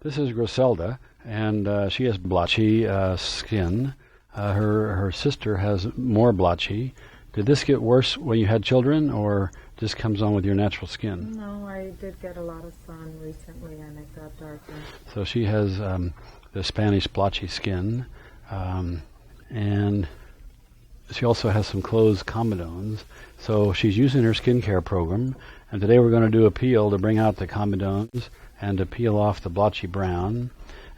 This is Griselda, and she has blotchy skin. Her sister has more blotchy. Did this get worse when you had children, or just comes on with your natural skin? No, I did get a lot of sun recently, and it got darker. So she has the Spanish blotchy skin, and she also has some closed comedones. So she's using her skincare program, and today we're going to do a peel to bring out the comedones and to peel off the blotchy brown,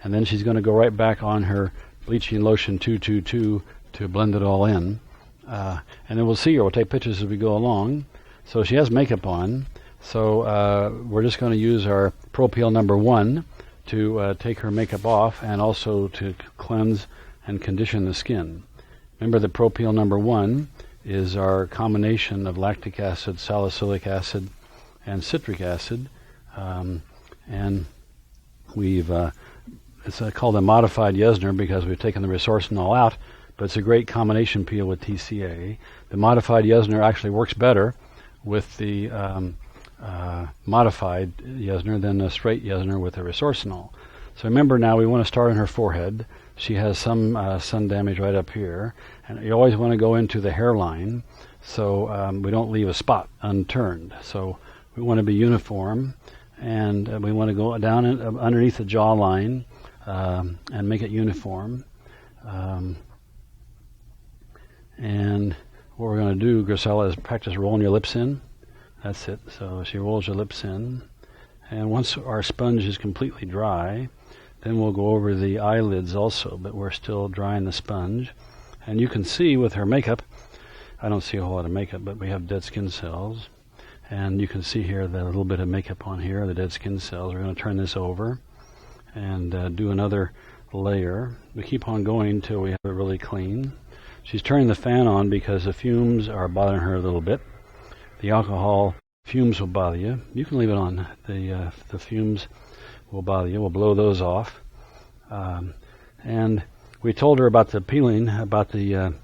and then she's going to go right back on her bleaching lotion 222 to blend it all in, and then we'll see her. We'll take pictures as we go along. So she has makeup on, so we're just going to use our ProPeel number 1 to take her makeup off and also to cleanse and condition the skin. Remember that ProPeel number 1 is our combination of lactic acid, salicylic acid, and citric acid, and we've it's called a modified Yesner because we've taken the resorcinol out, but it's a great combination peel with TCA. The modified Yesner actually works better with the modified Yesner than the straight Yesner with the resorcinol. So remember now we want to start on her forehead. She has some sun damage right up here, and you always want to go into the hairline so we don't leave a spot unturned. So we want to be uniform, and we want to go down underneath the jawline and make it uniform. And what we're going to do, Grisella, is practice rolling your lips in. That's it. So she rolls her lips in. And once our sponge is completely dry, then we'll go over the eyelids also, but we're still drying the sponge. And you can see with her makeup, I don't see a whole lot of makeup, but we have dead skin cells. And you can see here the little bit of makeup on here, the dead skin cells. We're going to turn this over and do another layer. We keep on going until we have it really clean. She's turning the fan on because the fumes are bothering her a little bit. The alcohol fumes will bother you. You can leave it on. The fumes will bother you. We'll blow those off. And we told her about the peeling, about the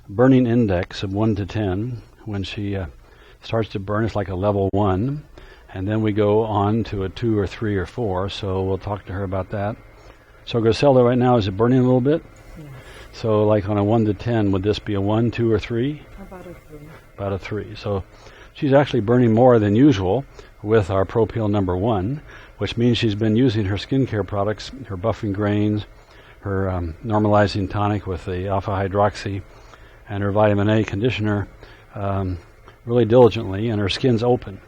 burning index of 1 to 10. When she starts to burn, it's like a level 1. And then we go on to a 2 or 3 or 4. So we'll talk to her about that. So Griselda right now, is it burning a little bit? Yes. So like on a 1 to 10, would this be a 1, 2, or 3? About a 3. About a 3. So she's actually burning more than usual with our ProPeel number 1, which means she's been using her skincare products, her buffing grains, her normalizing tonic with the alpha hydroxy, and her vitamin A conditioner really diligently, and her skin's open.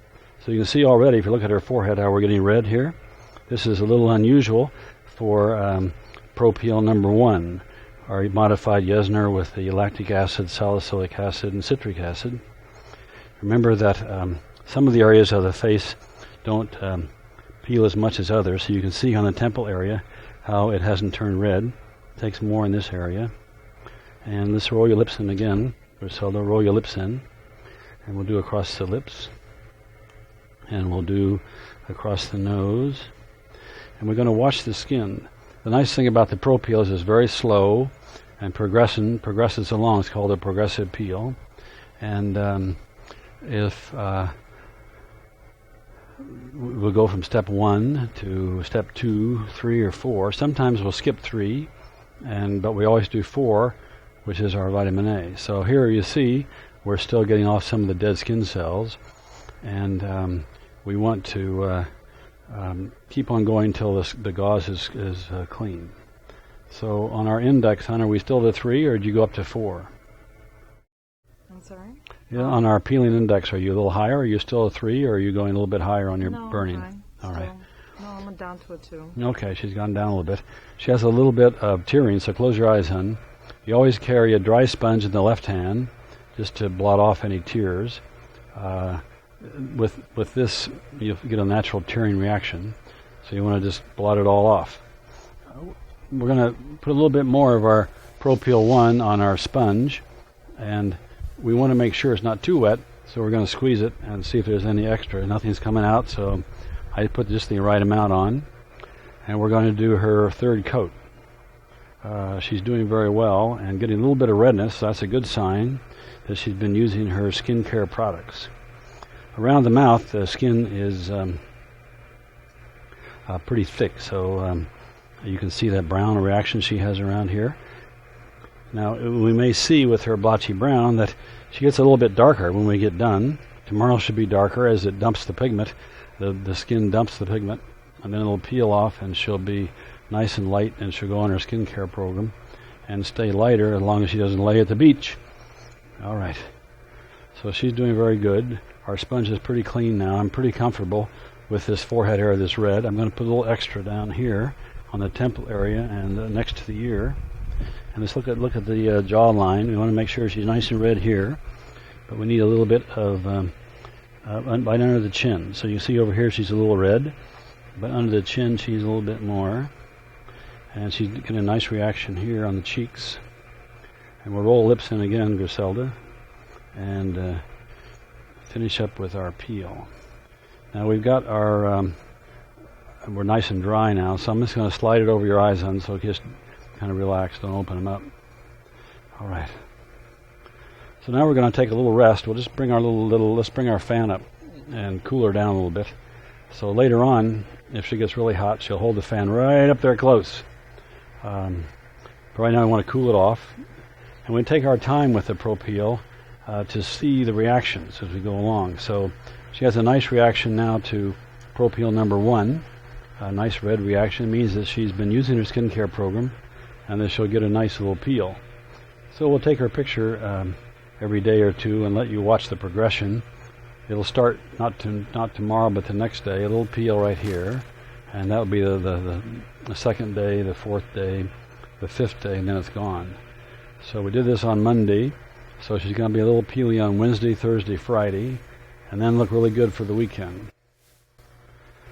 So you can see already, if you look at her forehead, how we're getting red here. This is a little unusual for ProPeel number 1, our modified Yesner with the lactic acid, salicylic acid, and citric acid. Remember that some of the areas of the face don't peel as much as others, so you can see on the temple area how it hasn't turned red. It takes more in this area. And let's roll your lips in again. Griselda, roll your lips in. And we'll do across the lips. And we'll do across the nose. And we're going to wash the skin. The nice thing about the ProPeel is it's very slow and progresses along. It's called a progressive peel. And if we'll go from step 1 to step 2, 3, or 4. Sometimes we'll skip 3, but we always do 4, which is our vitamin A. So here you see we're still getting off some of the dead skin cells, and we want to keep on going till the gauze is clean. So on our index, hon, are we still at 3, or did you go up to 4? I'm sorry? Yeah, on our peeling index, are you a little higher? Are you still a 3, or are you going a little bit higher on your burning? I'm All right. No, I'm down to a 2. Okay, she's gone down a little bit. She has a little bit of tearing, so close your eyes, hon. You always carry a dry sponge in the left hand, just to blot off any tears. With this, you'll get a natural tearing reaction, so you want to just blot it all off. We're going to put a little bit more of our ProPeel 1 on our sponge, and we want to make sure it's not too wet, so we're going to squeeze it and see if there's any extra. Nothing's coming out, so I put just the right amount on, and we're going to do her third coat. She's doing very well and getting a little bit of redness, so that's a good sign that she's been using her skincare products. Around the mouth, the skin is pretty thick. So you can see that brown reaction she has around here. Now we may see with her blotchy brown that she gets a little bit darker when we get done. Tomorrow should be darker as it dumps the pigment. The skin dumps the pigment, and then it'll peel off, and she'll be nice and light, and she'll go on her skincare program and stay lighter as long as she doesn't lay at the beach. All right. So she's doing very good. Our sponge is pretty clean now. I'm pretty comfortable with this forehead area, this red. I'm going to put a little extra down here on the temple area and next to the ear. And let's look at the jawline. We want to make sure she's nice and red here, but we need a little bit of right under the chin. So you see over here she's a little red, but under the chin she's a little bit more. And she's getting a nice reaction here on the cheeks. And we'll roll lips in again, Griselda, and finish up with our peel. Now we've got our, we're nice and dry now, so I'm just going to slide it over your eyes, hon, so just kind of relax, don't open them up. All right. So now we're going to take a little rest. We'll just bring our let's bring our fan up and cool her down a little bit. So later on, if she gets really hot, she'll hold the fan right up there close. But right now I want to cool it off. And we take our time with the ProPeel to see the reactions as we go along. So she has a nice reaction now to ProPeel number 1. A nice red reaction. It means that she's been using her skincare program, and then she'll get a nice little peel. So we'll take her picture every day or two and let you watch the progression. It'll start not tomorrow, but the next day. A little peel right here, and that'll be the second day, the fourth day, the fifth day, and then it's gone. So we did this on Monday. So she's going to be a little peely on Wednesday, Thursday, Friday, and then look really good for the weekend.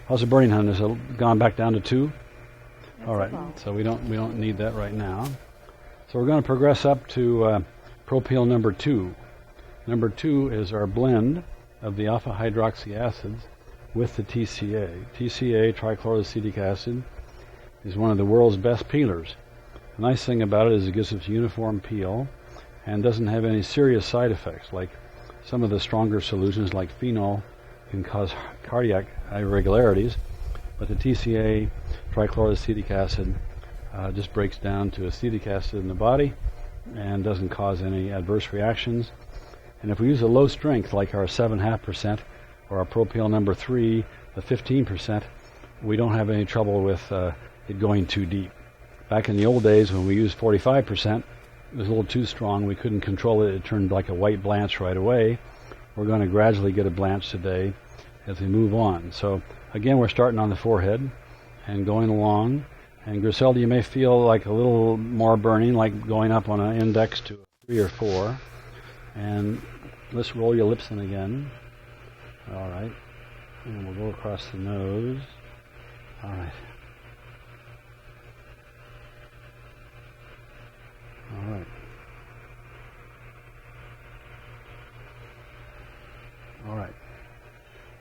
How's the burning, hon? Has it gone back down to 2? All right. So we don't need that right now. So we're going to progress up to ProPeel number 2. Number 2 is our blend of the alpha hydroxy acids with the TCA. TCA, trichloroacetic acid, is one of the world's best peelers. The nice thing about it is it gives us a uniform peel and doesn't have any serious side effects like some of the stronger solutions like phenol can cause cardiac irregularities, but the TCA, trichloroacetic acid, just breaks down to acetic acid in the body and doesn't cause any adverse reactions. And if we use a low strength like our 7.5% or our ProPeel number 3, the 15%, we don't have any trouble with it going too deep. Back in the old days when we used 45%, it was a little too strong. We couldn't control it. It turned like a white blanch right away. We're going to gradually get a blanch today as we move on. So again, we're starting on the forehead and going along. And Griselda, you may feel like a little more burning, like going up on an index to 3 or 4. And let's roll your lips in again. All right. And we'll go across the nose. All right. All right. All right.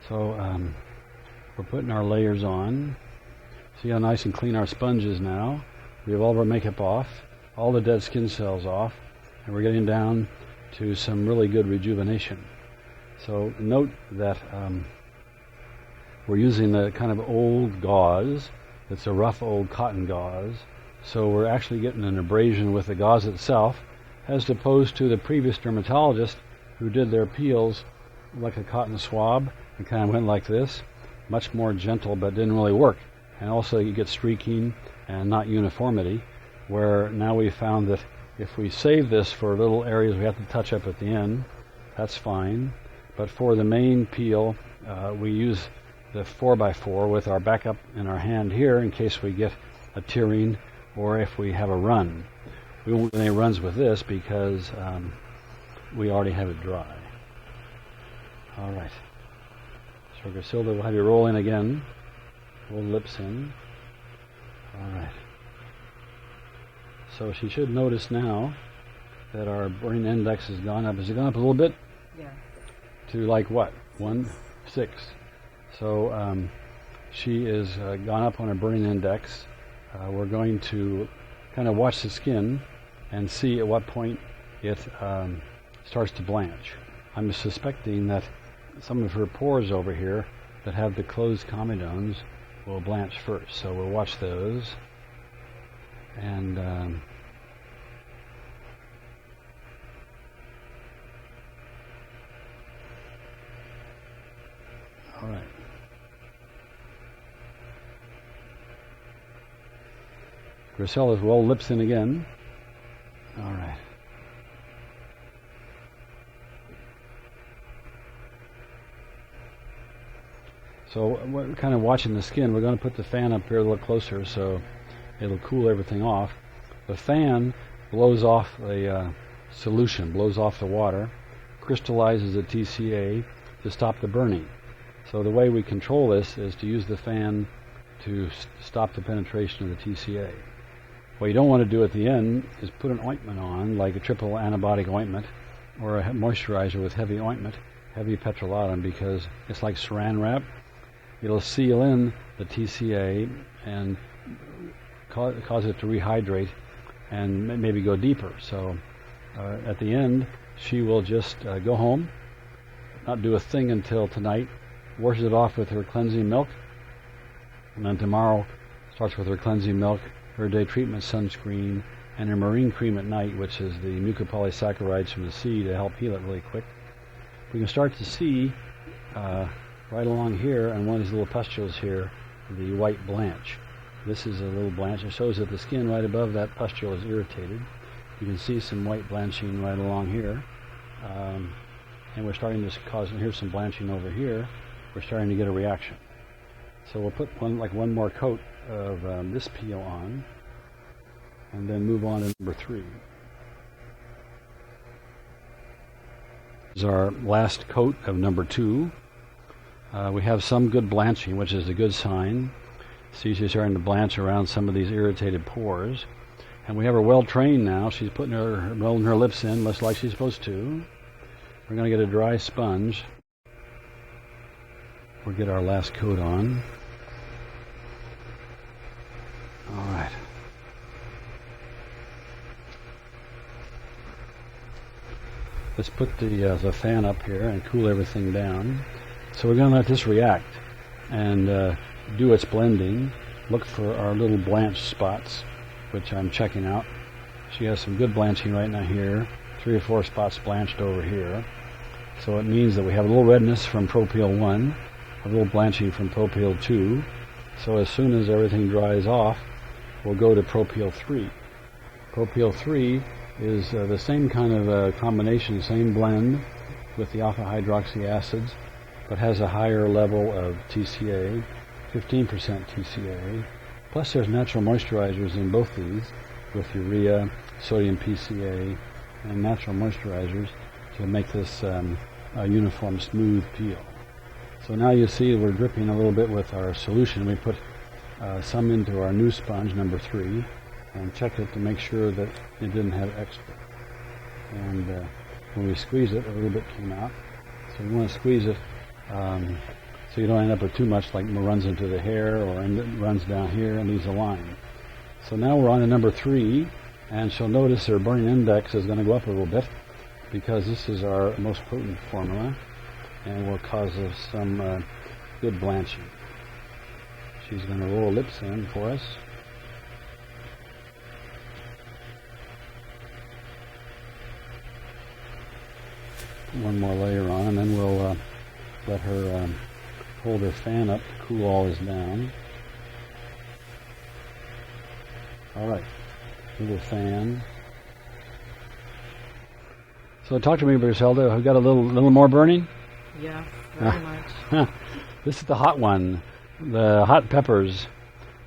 So we're putting our layers on. See how nice and clean our sponge is now. We have all of our makeup off, all the dead skin cells off, and we're getting down to some really good rejuvenation. So note that we're using the kind of old gauze. It's a rough old cotton gauze. So we're actually getting an abrasion with the gauze itself, as opposed to the previous dermatologist who did their peels like a cotton swab. It kind of went like this, much more gentle, but didn't really work. And also you get streaking and not uniformity, where now we found that if we save this for little areas we have to touch up at the end, that's fine. But for the main peel, we use the 4x4 with our backup in our hand here in case we get a tearing or if we have a run. We won't get any runs with this because we already have it dry. All right. So Griselda, we'll have you roll in again. Roll the lips in. All right. So she should notice now that our burning index has gone up. Has it gone up a little bit? Yeah. To like what? 1.6. So she is gone up on her burning index. We're going to kind of watch the skin and see at what point it starts to blanch. I'm suspecting that some of her pores over here that have the closed comedones will blanch first. So we'll watch those. And all right. Grisella's roll lips in again. All right. So we're kind of watching the skin. We're going to put the fan up here a little closer so it'll cool everything off. The fan blows off a solution, blows off the water, crystallizes the TCA to stop the burning. So the way we control this is to use the fan to stop the penetration of the TCA. What you don't want to do at the end is put an ointment on, like a triple antibiotic ointment or a moisturizer with heavy ointment, heavy petrolatum, because it's like saran wrap. It'll seal in the TCA and cause it to rehydrate and maybe go deeper. So at the end, she will just go home, not do a thing until tonight, washes it off with her cleansing milk, and then tomorrow starts with her cleansing milk, her day treatment sunscreen, and her marine cream at night, which is the mucopolysaccharides from the sea to help heal it really quick. We can start to see right along here, and one of these little pustules here, the white blanch. This is a little blanch. It shows that the skin right above that pustule is irritated. You can see some white blanching right along here. And we're starting to cause, here's some blanching over here. We're starting to get a reaction. So we'll put one more coat of this peel on, and then move on to number 3. This is our last coat of number 2. We have some good blanching, which is a good sign. See, she's starting to blanch around some of these irritated pores. And we have her well trained now. She's rolling her lips in, much like she's supposed to. We're going to get a dry sponge. We'll get our last coat on. All right. Let's put the fan up here and cool everything down. So we're going to let this react and do its blending. Look for our little blanch spots, which I'm checking out. She has some good blanching right now here. 3 or 4 spots blanched over here. So it means that we have a little redness from ProPeel 1, a little blanching from ProPeel 2. So as soon as everything dries off, we'll go to ProPeel 3. ProPeel 3 is the same kind of combination, same blend with the alpha hydroxy acids, but has a higher level of TCA, 15% TCA. Plus there's natural moisturizers in both these with urea, sodium PCA, and natural moisturizers to make this a uniform, smooth peel. So now you see we're dripping a little bit with our solution. We put some into our new sponge, number 3, and checked it to make sure that it didn't have extra. And when we squeeze it, a little bit came out. So you want to squeeze it so you don't end up with too much, like runs into the hair or runs down here and leaves a line. So now we're on to number 3, and she'll notice her burning index is going to go up a little bit because this is our most potent formula and will cause us some good blanching. She's going to roll her lips in for us. Put one more layer on, and then we'll let her hold her fan up to cool all this down. All right, little fan. So talk to me, Griselda. Have we got a little more burning? Yes, very much. This is the hot one, the hot peppers.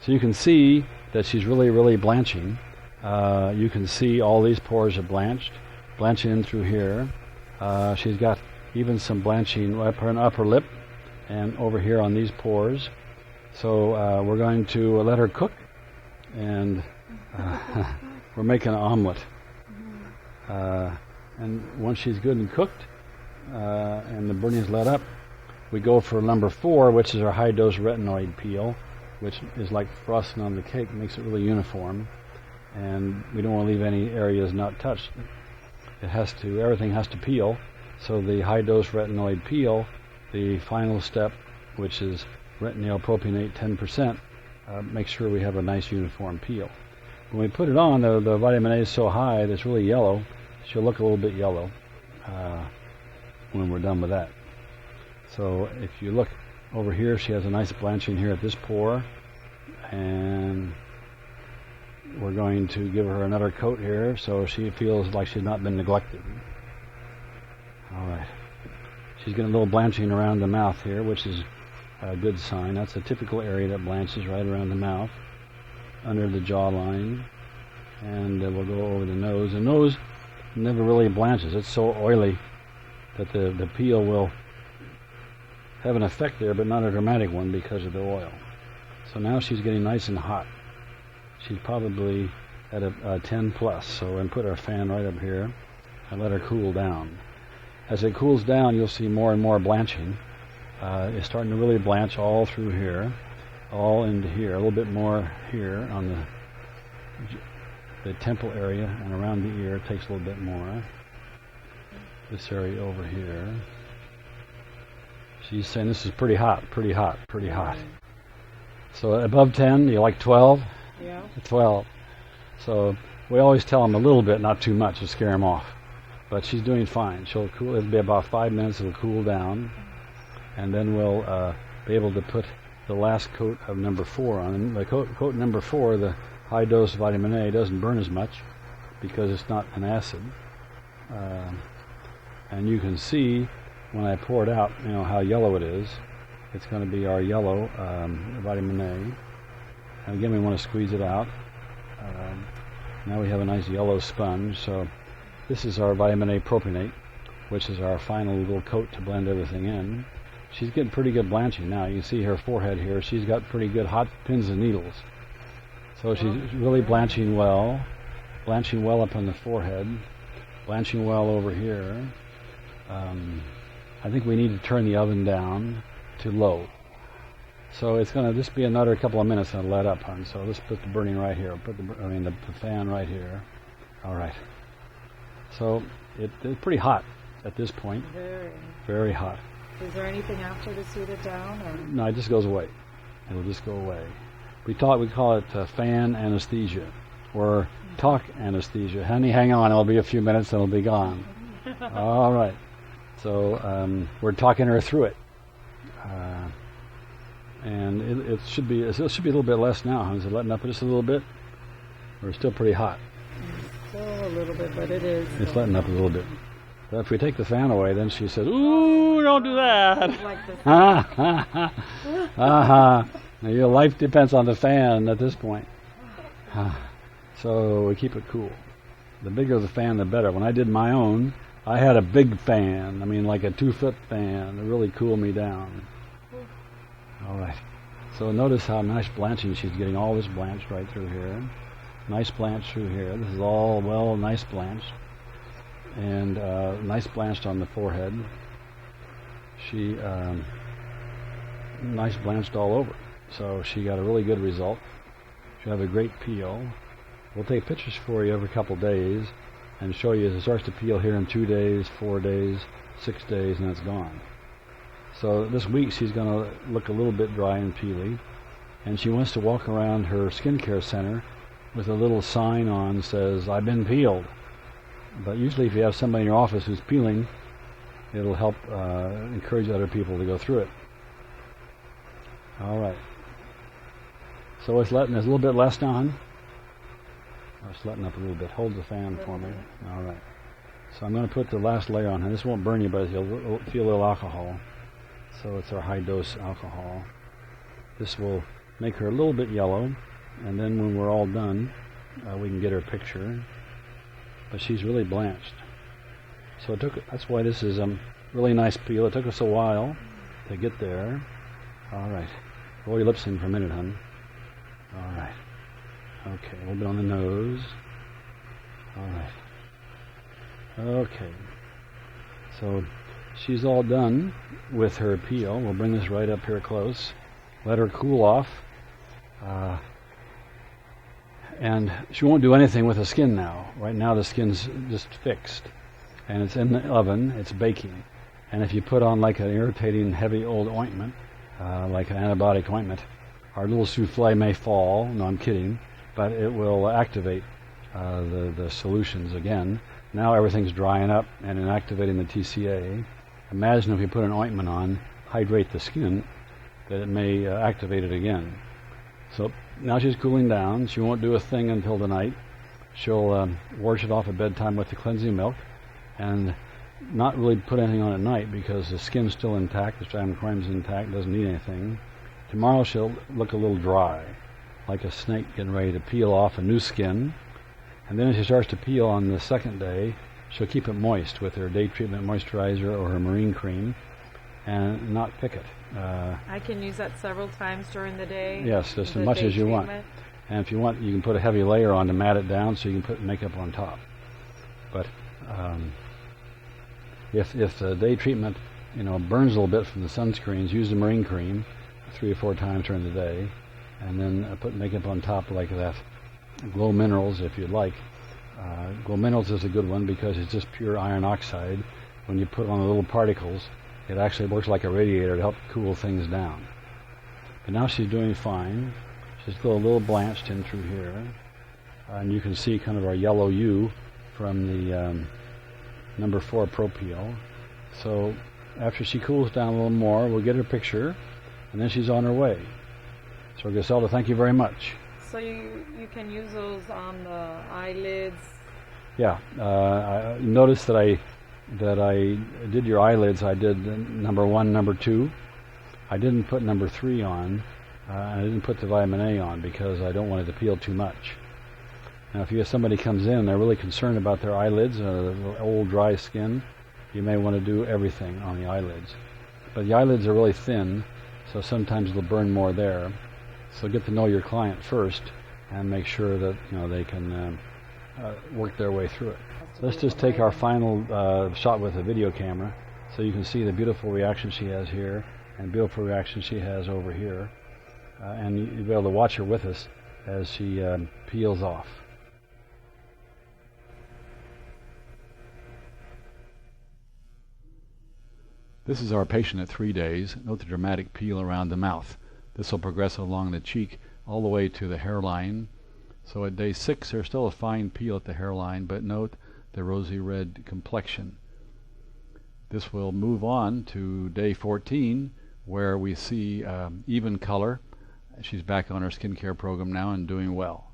So you can see that she's really, really blanching. You can see all these pores are blanching in through here. She's got even some blanching up her upper lip and over here on these pores. So we're going to let her cook, and we're making an omelet. And once she's good and cooked and the burning's let up, we go for number 4, which is our high-dose retinoid peel, which is like frosting on the cake, makes it really uniform. And we don't want to leave any areas not touched. Everything has to peel. So the high-dose retinoid peel, the final step, which is retinol propionate 10%, make sure we have a nice uniform peel. When we put it on, the vitamin A is so high that it's really yellow. She'll look a little bit yellow when we're done with that. So if you look over here, she has a nice blanching here at this pore, and we're going to give her another coat here so she feels like she's not been neglected. All right. She's getting a little blanching around the mouth here, which is a good sign. That's a typical area that blanches right around the mouth, under the jawline, and we'll go over the nose. The nose never really blanches. It's so oily that the peel will have an effect there, but not a dramatic one because of the oil. So now she's getting nice and hot. She's probably at a 10 plus, so we're going to put our fan right up here and let her cool down. As it cools down, you'll see more and more blanching. It's starting to really blanch all through here, all into here, a little bit more here on the temple area and around the ear. It takes a little bit more. This area over here. She's saying this is pretty hot, pretty hot, pretty hot. So above 10, you like 12? Yeah. 12. So we always tell them a little bit, not too much, to scare them off. But she's doing fine. She'll cool. It'll be about 5 minutes. It'll cool down, and then we'll be able to put the last coat of number 4 on. And the coat number 4, the high dose vitamin A, doesn't burn as much because it's not an acid. And you can see when I pour it out, how yellow it is. It's going to be our yellow vitamin A. And again, we want to squeeze it out. Now we have a nice yellow sponge. So this is our vitamin A propionate, which is our final little coat to blend everything in. She's getting pretty good blanching now. You can see her forehead here. She's got pretty good hot pins and needles. So she's really blanching well up on the forehead, blanching well over here. I think we need to turn the oven down to low. So it's going to just be another couple of minutes and let up, hon. So let's put the burning right here. The fan right here. All right. So it's pretty hot at this point. Very hot. Is there anything after to soothe it down? Or? No, it just goes away. It'll just go away. We call it fan anesthesia, or talk anesthesia. Honey, hang on. It'll be a few minutes and it'll be gone. All right. So we're talking her through it, and it should be a little bit less now. Huh? Is it letting up just a little bit? We're still pretty hot. Still a little bit, but it is. It's letting up a little bit. But if we take the fan away, then she says, "Ooh, don't do that." Now, your life depends on the fan at this point. So we keep it cool. The bigger the fan, the better. When I did my own, I had a big fan. I mean, like a 2-foot fan to really cool me down. All right. So notice how nice blanching she's getting. All this blanched right through here. Nice blanch through here. This is all nice blanched. And nice blanched on the forehead. She nice blanched all over. So she got a really good result. She'll have a great peel. We'll take pictures for you every couple days and show you as it starts to peel here in 2 days, 4 days, 6 days, and it's gone. So this week she's going to look a little bit dry and peely, and she wants to walk around her skincare center with a little sign on that says, "I've been peeled." But usually if you have somebody in your office who's peeling, it'll help encourage other people to go through it. All right. So it's letting us a little bit less now, hon? It's letting up a little bit. Hold the fan for me. All right. So I'm going to put the last layer on. And this won't burn you, but you'll feel a little alcohol. So it's our high-dose alcohol. This will make her a little bit yellow. And then when we're all done, we can get her picture. But she's really blanched. So that's why this is a really nice peel. It took us a while to get there. All right. Roll your lips in for a minute, hon. All right. Okay, a little bit on the nose. All right. Okay. So she's all done with her peel. We'll bring this right up here close. Let her cool off. And she won't do anything with the skin now. Right now the skin's just fixed. And it's in the oven. It's baking. And if you put on like an irritating heavy old ointment, like an antibiotic ointment. Our little souffle may fall, no, I'm kidding, but it will activate the solutions again. Now everything's drying up and inactivating the TCA. Imagine if you put an ointment on, hydrate the skin, that it may activate it again. So now she's cooling down. She won't do a thing until the night. She'll wash it off at bedtime with the cleansing milk and not really put anything on at night because the skin's still intact, the stratum corneum's intact, doesn't need anything. Tomorrow she'll look a little dry, like a snake getting ready to peel off a new skin. And then as she starts to peel on the second day, she'll keep it moist with her day treatment moisturizer or her marine cream and not pick it. I can use that several times during the day. Yes, just as much as you want. And if you want, you can put a heavy layer on to mat it down so you can put makeup on top. But if the day treatment, burns a little bit from the sunscreens, use the marine cream 3 or 4 times during the day, and then put makeup on top like that. Glow Minerals, if you'd like. Glow Minerals is a good one because it's just pure iron oxide. When you put on the little particles, it actually works like a radiator to help cool things down. But now she's doing fine. She's still a little blanched in through here. And you can see kind of our yellow U from the number 4 ProPeel. So after she cools down a little more, we'll get her picture, and then she's on her way. So Griselda, thank you very much. So you can use those on the eyelids. Yeah, I noticed that I did your eyelids. I did number 1, number 2. I didn't put number 3 on. I didn't put the vitamin A on because I don't want it to peel too much. Now, if you have somebody comes in, they're really concerned about their eyelids, old dry skin, you may want to do everything on the eyelids. But the eyelids are really thin, so sometimes it'll burn more there. So get to know your client first and make sure that they can work their way through it. Let's just take our final shot with a video camera so you can see the beautiful reaction she has here and beautiful reaction she has over here. And you'll be able to watch her with us as she peels off. This is our patient at 3 days. Note the dramatic peel around the mouth. This will progress along the cheek all the way to the hairline. So at day 6 there's still a fine peel at the hairline, but note the rosy red complexion. This will move on to day 14 where we see even color. She's back on her skincare program now and doing well.